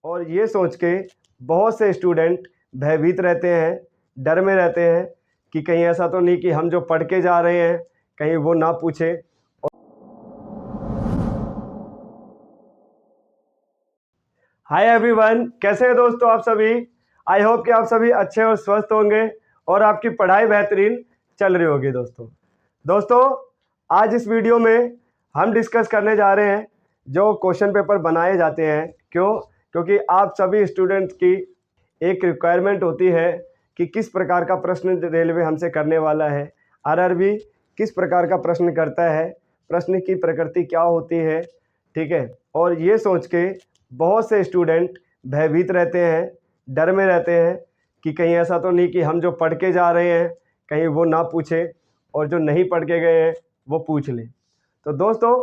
और ये सोच के बहुत से स्टूडेंट भयभीत रहते हैं, डर में रहते हैं कि कहीं ऐसा तो नहीं कि हम जो पढ़ के जा रहे हैं कहीं वो ना पूछे। हाय एवरीवन, कैसे हैं दोस्तों आप सभी। आई होप कि आप सभी अच्छे और स्वस्थ होंगे और आपकी पढ़ाई बेहतरीन चल रही होगी। दोस्तों आज इस वीडियो में हम डिस्कस करने जा रहे हैं जो क्वेश्चन पेपर बनाए जाते हैं। क्योंकि आप सभी स्टूडेंट्स की एक रिक्वायरमेंट होती है कि किस प्रकार का प्रश्न रेलवे हमसे करने वाला है, आरआरबी किस प्रकार का प्रश्न करता है, प्रश्न की प्रकृति क्या होती है, ठीक है। और ये सोच के बहुत से स्टूडेंट भयभीत रहते हैं, डर में रहते हैं कि कहीं ऐसा तो नहीं कि हम जो पढ़ के जा रहे हैं कहीं वो ना पूछे और जो नहीं पढ़ के गए हैं वो पूछ लें। तो दोस्तों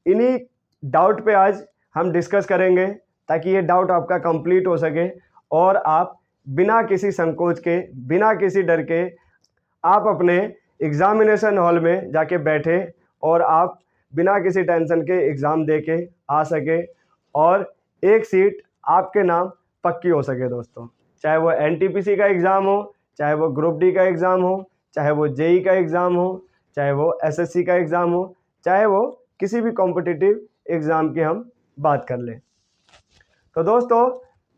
इन्हीं डाउट पे आज हम डिस्कस करेंगे ताकि ये डाउट आपका कंप्लीट हो सके और आप बिना किसी संकोच के, बिना किसी डर के आप अपने एग्ज़ामिनेशन हॉल में जाके बैठे और आप बिना किसी टेंशन के एग्ज़ाम दे के आ सके और एक सीट आपके नाम पक्की हो सके। दोस्तों चाहे वो एनटीपीसी का एग्ज़ाम हो, चाहे वो ग्रुप डी का एग्ज़ाम हो, चाहे वो जेई का एग्ज़ाम हो, चाहे वो एसएससी का एग्ज़ाम हो, चाहे वो किसी भी कॉम्पिटिटिव एग्ज़ाम की हम बात कर लें। तो दोस्तों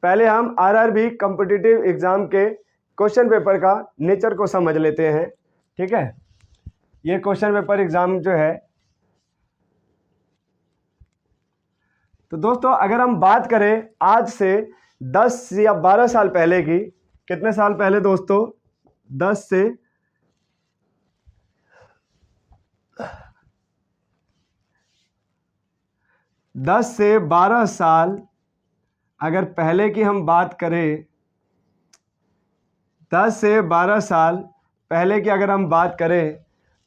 पहले हम आरआरबी कॉम्पिटिटिव एग्ज़ाम के क्वेश्चन पेपर का नेचर को समझ लेते हैं, ठीक है। ये क्वेश्चन पेपर एग्ज़ाम जो है, तो दोस्तों अगर हम बात करें आज से 10 या 12 साल पहले की, कितने साल पहले दोस्तों, 10 से 12 साल अगर पहले की हम बात करें, 10 से 12 साल पहले की अगर हम बात करें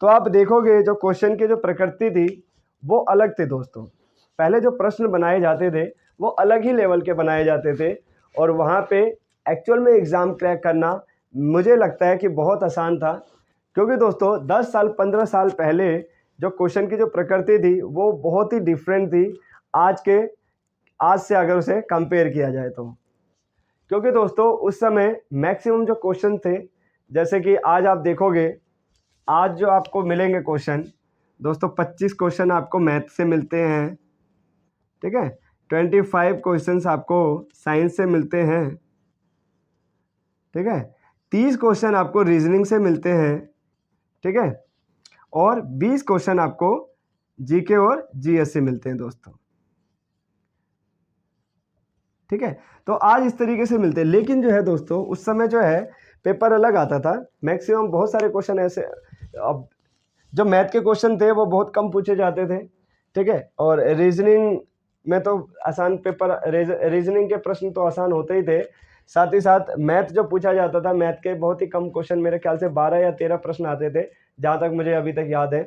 तो आप देखोगे जो क्वेश्चन की जो प्रकृति थी वो अलग थी। दोस्तों पहले जो प्रश्न बनाए जाते थे वो अलग ही लेवल के बनाए जाते थे और वहाँ पे एक्चुअल में एग्ज़ाम क्रैक करना मुझे लगता है कि बहुत आसान था। क्योंकि दोस्तों 10 साल 15 साल पहले जो क्वेश्चन की जो प्रकृति थी वो बहुत ही डिफरेंट थी आज से अगर उसे कंपेयर किया जाए तो। क्योंकि दोस्तों उस समय मैक्सिमम जो क्वेश्चन थे, जैसे कि आज आप देखोगे, आज जो आपको मिलेंगे क्वेश्चन दोस्तों 25 क्वेश्चन आपको मैथ से मिलते हैं, ठीक है। 25 क्वेश्चंस आपको साइंस से मिलते हैं, ठीक है। 30 क्वेश्चन आपको रीजनिंग से मिलते हैं, ठीक है। और 20 क्वेश्चन आपको जीके और जीएस से मिलते हैं दोस्तों, ठीक है। तो आज इस तरीके से मिलते हैं। लेकिन जो है दोस्तों उस समय जो है पेपर अलग आता था, मैक्सिमम बहुत सारे क्वेश्चन ऐसे, अब जो मैथ के क्वेश्चन थे वो बहुत कम पूछे जाते थे, ठीक है। और रीजनिंग में तो आसान पेपर, रीजनिंग के प्रश्न तो आसान होते ही थे, साथ ही साथ मैथ जो पूछा जाता था, मैथ के बहुत ही कम क्वेश्चन, मेरे ख्याल से 12 या 13 प्रश्न आते थे जहाँ तक मुझे अभी तक याद है,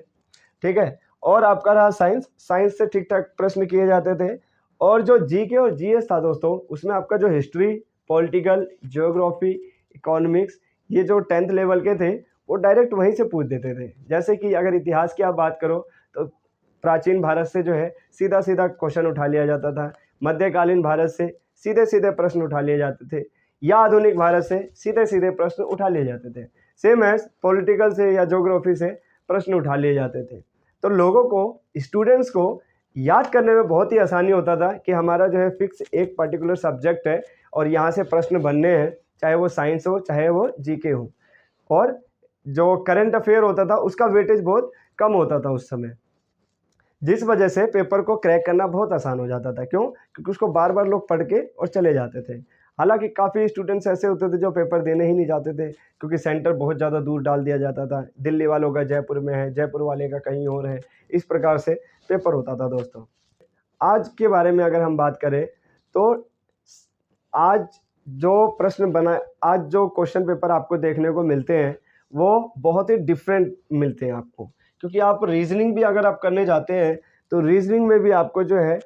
ठीक है। और आपका रहा साइंस से ठीक ठाक प्रश्न किए जाते थे। और जो जीके और जीएस था दोस्तों उसमें आपका जो हिस्ट्री, पॉलिटिकल, ज्योग्राफी, इकोनॉमिक्स, ये जो 10th लेवल के थे वो डायरेक्ट वहीं से पूछ देते थे। जैसे कि अगर इतिहास की आप बात करो तो प्राचीन भारत से जो है सीधा सीधा क्वेश्चन उठा लिया जाता था, मध्यकालीन भारत से सीधे सीधे प्रश्न उठा लिए जाते थे, या आधुनिक भारत से सीधे सीधे प्रश्न उठा लिए जाते थे। सेम एज पॉलिटिकल से या ज्योग्राफी से प्रश्न उठा लिए जाते थे। तो लोगों को, स्टूडेंट्स को याद करने में बहुत ही आसानी होता था कि हमारा जो है फिक्स एक पर्टिकुलर सब्जेक्ट है और यहाँ से प्रश्न बनने हैं, चाहे वो साइंस हो चाहे वो जीके हो। और जो करंट अफेयर होता था उसका वेटेज बहुत कम होता था उस समय, जिस वजह से पेपर को क्रैक करना बहुत आसान हो जाता था। क्यों? क्योंकि उसको बार बार लोग पढ़ के और चले जाते थे। हालांकि काफ़ी स्टूडेंट्स ऐसे होते थे जो पेपर देने ही नहीं जाते थे क्योंकि सेंटर बहुत ज़्यादा दूर डाल दिया जाता था। दिल्ली वालों का जयपुर में है, जयपुर वाले का कहीं और है, इस प्रकार से पेपर होता था। दोस्तों आज के बारे में अगर हम बात करें तो आज जो क्वेश्चन पेपर आपको देखने को मिलते हैं वो बहुत ही डिफरेंट मिलते हैं आपको। क्योंकि आप रीजनिंग भी अगर आप करने जाते हैं तो रीजनिंग में भी आपको जो है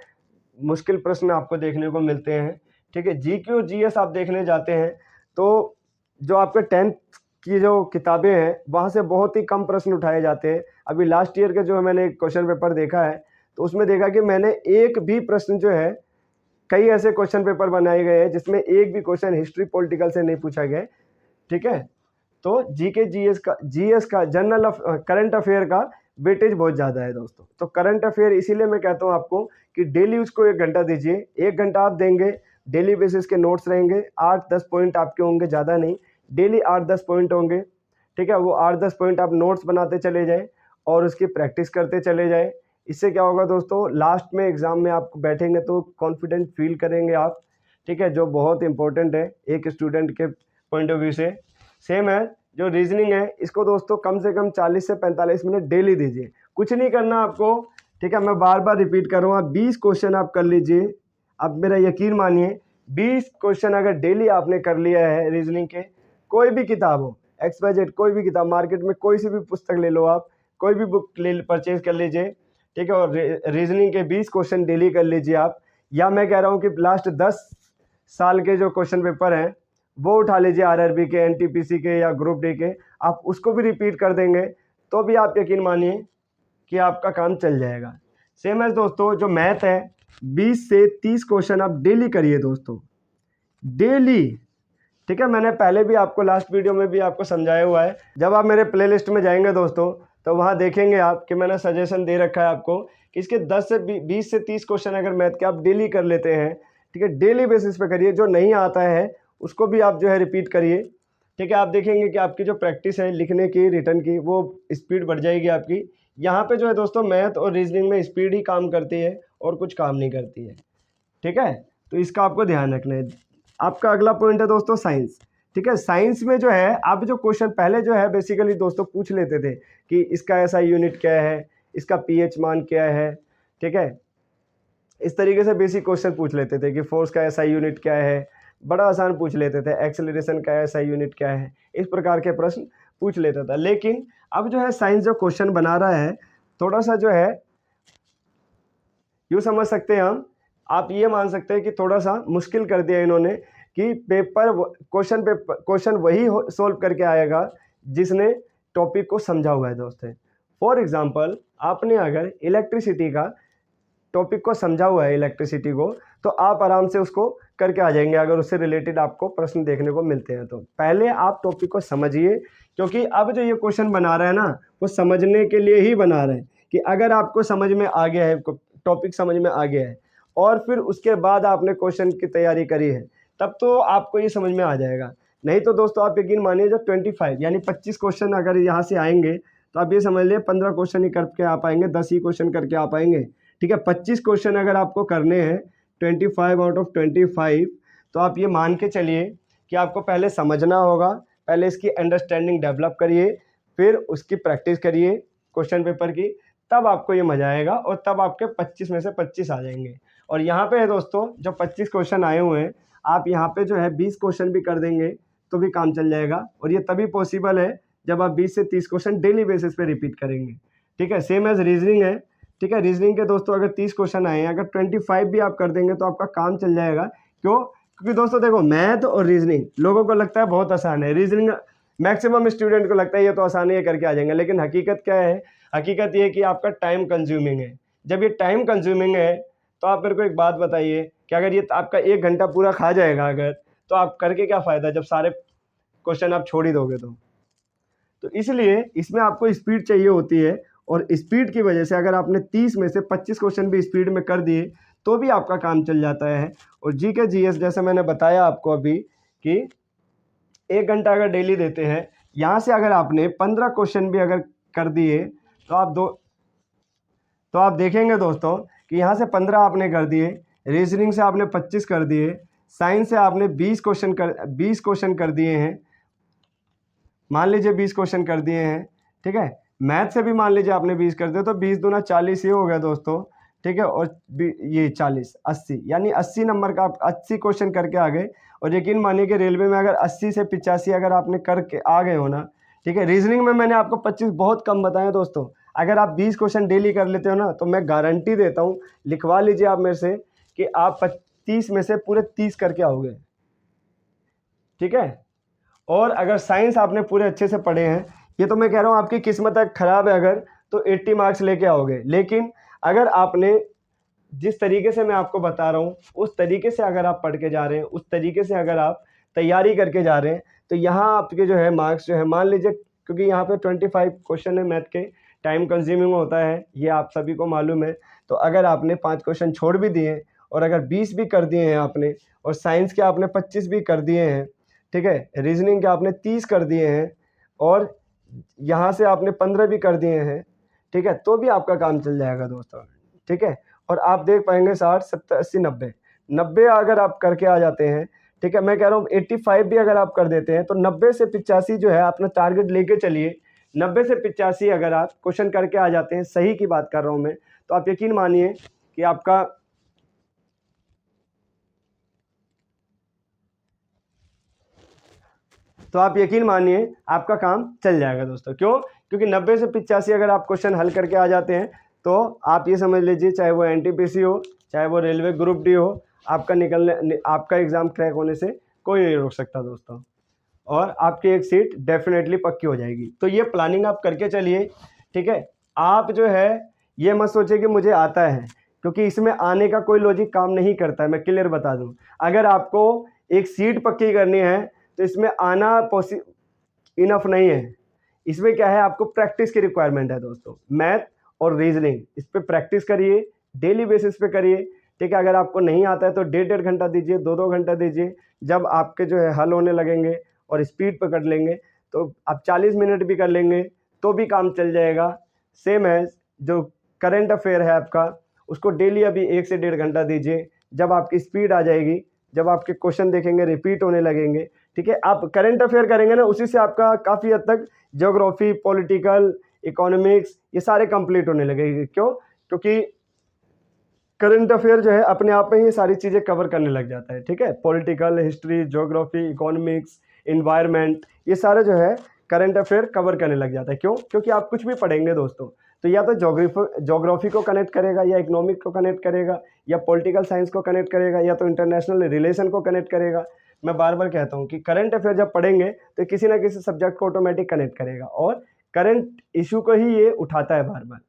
मुश्किल प्रश्न आपको देखने को मिलते हैं, ठीक है। जीके और जीएस आप देखने जाते हैं तो जो आपके 10th की जो किताबें हैं वहाँ से बहुत ही कम प्रश्न उठाए जाते हैं। अभी लास्ट ईयर के जो मैंने क्वेश्चन पेपर देखा है तो उसमें देखा कि मैंने एक भी प्रश्न जो है कई ऐसे क्वेश्चन पेपर बनाए गए हैं जिसमें एक भी क्वेश्चन हिस्ट्री पॉलिटिकल से नहीं पूछा गया, ठीक है। तो जीके जीएस का जनरल करंट अफेयर का वेटेज बहुत ज़्यादा है दोस्तों। तो करंट अफेयर इसीलिए मैं कहता हूँ आपको कि डेली उसको 1 घंटा दीजिए, 1 घंटा आप देंगे, डेली बेसिस के नोट्स रहेंगे, 8-10 पॉइंट आपके होंगे, ज़्यादा नहीं, डेली 8-10 पॉइंट होंगे, ठीक है। वो 8-10 पॉइंट आप नोट्स बनाते चले जाएँ और उसकी प्रैक्टिस करते चले जाएँ। इससे क्या होगा दोस्तों, लास्ट में एग्ज़ाम में आप बैठेंगे तो कॉन्फिडेंट फील करेंगे आप, ठीक है, जो बहुत इंपॉर्टेंट है एक स्टूडेंट के पॉइंट ऑफ व्यू से। सेम है जो रीजनिंग है, इसको दोस्तों कम से कम 40 से 45 मिनट डेली दीजिए, कुछ नहीं करना आपको, ठीक है। मैं बार बार रिपीट कर रहा हूँ, 20 क्वेश्चन आप कर लीजिए, आप मेरा यकीन मानिए 20 क्वेश्चन अगर डेली आपने कर लिया है रीजनिंग के, कोई भी किताब हो, XYZ कोई भी किताब, मार्केट में कोई सी भी पुस्तक ले लो आप, कोई भी बुक ले परचेज कर लीजिए, ठीक है, और रीजनिंग के 20 क्वेश्चन डेली कर लीजिए आप। या मैं कह रहा हूँ कि लास्ट 10 साल के जो क्वेश्चन पेपर हैं वो उठा लीजिए, RRB के, NTPC के या ग्रुप डी के, आप उसको भी रिपीट कर देंगे तो भी आप यकीन मानिए कि आपका काम चल जाएगा। सेम है दोस्तों, जो मैथ है 20 से 30 क्वेश्चन आप डेली करिए दोस्तों, डेली, ठीक है। मैंने पहले भी आपको लास्ट वीडियो में भी आपको समझाया हुआ है। जब आप मेरे प्लेलिस्ट में जाएंगे दोस्तों तो वहाँ देखेंगे आप कि मैंने सजेशन दे रखा है आपको कि इसके 20 से 30 क्वेश्चन अगर मैथ के आप डेली कर लेते हैं, ठीक है, डेली बेसिस पे करिए, जो नहीं आता है उसको भी आप जो है रिपीट करिए, ठीक है। आप देखेंगे कि आपकी जो प्रैक्टिस है लिखने की, रिटर्न की, वो स्पीड बढ़ जाएगी आपकी। यहाँ पे जो है दोस्तों मैथ और रीजनिंग में स्पीड ही काम करती है और कुछ काम नहीं करती है, ठीक है। तो इसका आपको ध्यान रखना है। आपका अगला पॉइंट है दोस्तों साइंस, ठीक है। साइंस में जो है आप जो क्वेश्चन पहले जो है बेसिकली दोस्तों पूछ लेते थे कि इसका ऐसा यूनिट क्या है, इसका pH मान क्या है, ठीक है, इस तरीके से बेसिक क्वेश्चन पूछ लेते थे कि फोर्स का ऐसा यूनिट क्या है, बड़ा आसान पूछ लेते थे, एक्सेलरेशन का ऐसा यूनिट क्या है, इस प्रकार के प्रश्न पूछ लेता था। लेकिन अब जो है साइंस जो क्वेश्चन बना रहा है थोड़ा सा जो है यूँ समझ सकते हैं हम, आप ये मान सकते हैं कि थोड़ा सा मुश्किल कर दिया इन्होंने कि क्वेश्चन वही सोल्व करके आएगा जिसने टॉपिक को समझा हुआ है दोस्तों। फॉर एग्जांपल आपने अगर इलेक्ट्रिसिटी का टॉपिक को समझा हुआ है, इलेक्ट्रिसिटी को, तो आप आराम से उसको करके आ जाएंगे अगर उससे रिलेटेड आपको प्रश्न देखने को मिलते हैं। तो पहले आप टॉपिक को समझिए, क्योंकि अब जो ये क्वेश्चन बना रहा है ना वो समझने के लिए ही बना रहे हैं कि अगर आपको समझ में आ गया है, टॉपिक समझ में आ गया है और फिर उसके बाद आपने क्वेश्चन की तैयारी करी है, तब तो आपको ये समझ में आ जाएगा। नहीं तो दोस्तों आप यकीन मानिए जब 25 यानी 25 क्वेश्चन अगर यहाँ से आएंगे तो आप ये समझ लिए 15 क्वेश्चन ही करके आ पाएंगे, 10 ही क्वेश्चन करके आ पाएंगे, ठीक है। 25 क्वेश्चन अगर आपको करने हैं 25 आउट ऑफ 25, तो आप ये मान के चलिए कि आपको पहले समझना होगा, पहले इसकी अंडरस्टैंडिंग डेवलप करिए, फिर उसकी प्रैक्टिस करिए क्वेश्चन पेपर की, तब आपको ये मजा आएगा और तब आपके 25 में से 25 आ जाएंगे। और यहाँ पे है दोस्तों जो 25 क्वेश्चन आए हुए हैं, आप यहाँ पे जो है 20 क्वेश्चन भी कर देंगे तो भी काम चल जाएगा। और ये तभी पॉसिबल है जब आप 20 से 30 क्वेश्चन डेली बेसिस पे रिपीट करेंगे, ठीक है। सेम एज रीजनिंग है, ठीक है। रीजनिंग के दोस्तों अगर 30 क्वेश्चन आए हैं, अगर 25 भी आप कर देंगे तो आपका काम चल जाएगा। क्यों? क्योंकि दोस्तों देखो मैथ और रीजनिंग लोगों को लगता है बहुत आसान है, रीजनिंग मैक्सिमम स्टूडेंट को लगता है ये तो आसान ही करके आ जाएंगे, लेकिन हकीकत क्या है? हकीकत ये है कि आपका टाइम कंज्यूमिंग है। जब ये टाइम कंज्यूमिंग है तो आप मेरे को एक बात बताइए कि अगर ये आपका 1 घंटा पूरा खा जाएगा अगर, तो आप करके क्या फ़ायदा जब सारे क्वेश्चन आप छोड़ ही दोगे तो इसलिए इसमें आपको स्पीड चाहिए होती है। और स्पीड की वजह से अगर आपने 30 में से 25 क्वेश्चन भी स्पीड में कर दिए तो भी आपका काम चल जाता है। और जीके जीएस जैसे मैंने बताया आपको अभी कि 1 घंटा अगर डेली देते हैं, यहाँ से अगर आपने 15 क्वेश्चन भी अगर कर दिए तो आप देखेंगे दोस्तों कि यहाँ से 15 आपने कर दिए, रीजनिंग से आपने 25 कर दिए, साइंस से आपने 20 क्वेश्चन कर दिए हैं, मान लीजिए 20 क्वेश्चन कर दिए हैं, ठीक है। मैथ से भी मान लीजिए आपने 20 कर दिए तो 20 दूना 40 ये हो गया दोस्तों, ठीक है। और ये 40 80 यानी 80 नंबर का आप 80 क्वेश्चन करके आ गए। और यकीन मानिए कि रेलवे में अगर 80 से 85 अगर आपने करके आ गए हो ना, ठीक है। रीजनिंग में मैंने आपको 25 बहुत कम बताए दोस्तों, अगर आप 20 क्वेश्चन डेली कर लेते हो ना तो मैं गारंटी देता हूँ, लिखवा लीजिए आप मेरे से, कि आप 30 में से पूरे 30 करके आओगे, ठीक है। और अगर साइंस आपने पूरे अच्छे से पढ़े हैं, ये तो मैं कह रहा हूँ आपकी किस्मत ख़राब है अगर, तो 80 मार्क्स लेके आओगे। लेकिन अगर आपने जिस तरीके से मैं आपको बता रहा हूँ उस तरीके से अगर आप पढ़ के जा रहे हैं, उस तरीके से अगर आप तैयारी करके जा रहे हैं, तो यहाँ आपके जो है मार्क्स जो है, मान लीजिए क्योंकि यहाँ पे 25 क्वेश्चन है मैथ के, टाइम कंज्यूमिंग होता है, ये आप सभी को मालूम है। तो अगर आपने 5 क्वेश्चन छोड़ भी दिए और अगर 20 भी कर दिए हैं आपने, और साइंस के आपने 25 भी कर दिए हैं, ठीक है, रीजनिंग के आपने 30 कर दिए हैं, और यहाँ से आपने 15 भी कर दिए हैं, ठीक है, तो भी आपका काम चल जाएगा दोस्तों, ठीक है। और आप देख पाएंगे 60, 70, 80, 90 अगर आप करके आ जाते हैं, ठीक है, मैं कह रहा हूँ 85 भी अगर आप कर देते हैं, तो 90 से 85 जो है अपना टारगेट लेके चलिए। 90 से 85 अगर आप क्वेश्चन करके आ जाते हैं, सही की बात कर रहा हूँ मैं, तो आप यकीन मानिए कि आपका आपका काम चल जाएगा दोस्तों। क्यों? क्योंकि 90 से 85 अगर आप क्वेश्चन हल करके आ जाते हैं, तो आप ये समझ लीजिए, चाहे वो एनटीपीसी हो, चाहे वो रेलवे ग्रुप डी हो, आपका एग्ज़ाम क्रैक होने से कोई नहीं रोक सकता दोस्तों, और आपकी एक सीट डेफिनेटली पक्की हो जाएगी। तो ये प्लानिंग आप करके चलिए, ठीक है। आप जो है ये मत सोचिए कि मुझे आता है, क्योंकि इसमें आने का कोई लॉजिक काम नहीं करता है, मैं क्लियर बता दूं। अगर आपको एक सीट पक्की करनी है तो इसमें आना इनफ नहीं है। इसमें क्या है, आपको प्रैक्टिस की रिक्वायरमेंट है दोस्तों। मैथ और रीजनिंग, इस पर प्रैक्टिस करिए, डेली बेसिस पे करिए, ठीक है। अगर आपको नहीं आता है तो 1.5 घंटा दीजिए, 2 घंटा दीजिए। जब आपके जो है हल होने लगेंगे और स्पीड पकड़ लेंगे, तो आप 40 मिनट भी कर लेंगे तो भी काम चल जाएगा। सेम है, जो करंट अफेयर है आपका, उसको डेली अभी 1 से 1.5 घंटा दीजिए। जब आपकी स्पीड आ जाएगी, जब आपके क्वेश्चन देखेंगे रिपीट होने लगेंगे, ठीक है, आप करंट अफेयर करेंगे ना, उसी से आपका काफ़ी हद तक ज्योग्राफी, पॉलिटिकल, इकोनॉमिक्स, ये सारे कंप्लीट होने लगेंगे। क्यों? क्योंकि करंट अफेयर जो है अपने आप में ही सारी चीज़ें कवर करने लग जाता है, ठीक है। Political, history, geography, economics, environment, ये सारे जो है करंट अफेयर कवर करने लग जाता है। क्यों? क्योंकि आप कुछ भी पढ़ेंगे दोस्तों, तो या तो ज्योग्राफी को कनेक्ट करेगा, या इकोनॉमिक को कनेक्ट करेगा, या पॉलिटिकल साइंस को कनेक्ट करेगा, या तो इंटरनेशनल रिलेशन को कनेक्ट करेगा। मैं बार बार कहता हूँ कि करंट अफेयर जब पढ़ेंगे तो किसी ना किसी सब्जेक्ट को ऑटोमेटिक कनेक्ट करेगा, और करंट इशू को ही ये उठाता है बार बार।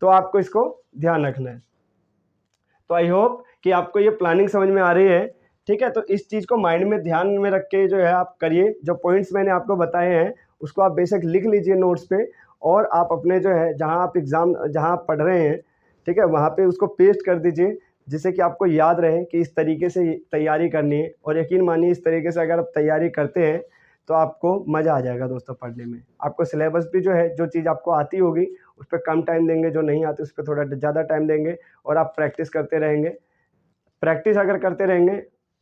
तो आपको इसको ध्यान रखना है। तो आई होप कि आपको ये प्लानिंग समझ में आ रही है, ठीक है। तो इस चीज़ को माइंड में ध्यान में रख के जो है आप करिए। जो पॉइंट्स मैंने आपको बताए हैं उसको आप बेशक लिख लीजिए नोट्स पे, और आप अपने जो है जहाँ आप पढ़ रहे हैं, ठीक है, वहाँ पे उसको पेस्ट कर दीजिए, जिससे कि आपको याद रहे कि इस तरीके से तैयारी करनी है। और यकीन मानिए, इस तरीके से अगर आप तैयारी करते हैं तो आपको मज़ा आ जाएगा दोस्तों पढ़ने में। आपको सिलेबस भी जो है, जो चीज़ आपको आती होगी उस पर कम टाइम देंगे, जो नहीं आती उस पर थोड़ा ज़्यादा टाइम देंगे, और आप प्रैक्टिस करते रहेंगे। प्रैक्टिस अगर करते रहेंगे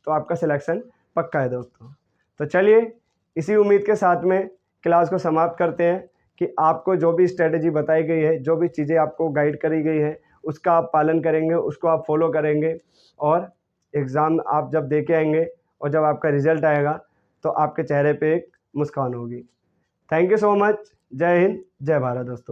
तो आपका सिलेक्शन पक्का है दोस्तों। तो चलिए, इसी उम्मीद के साथ में क्लास को समाप्त करते हैं कि आपको जो भी स्ट्रेटजी बताई गई है, जो भी चीज़ें आपको गाइड करी गई है, उसका आप पालन करेंगे, उसको आप फॉलो करेंगे, और एग्ज़ाम आप जब दे के आएंगे और जब आपका रिज़ल्ट आएगा तो आपके चेहरे पे एक मुस्कान होगी। Thank you so much. जय हिंद, जय भारत दोस्तों।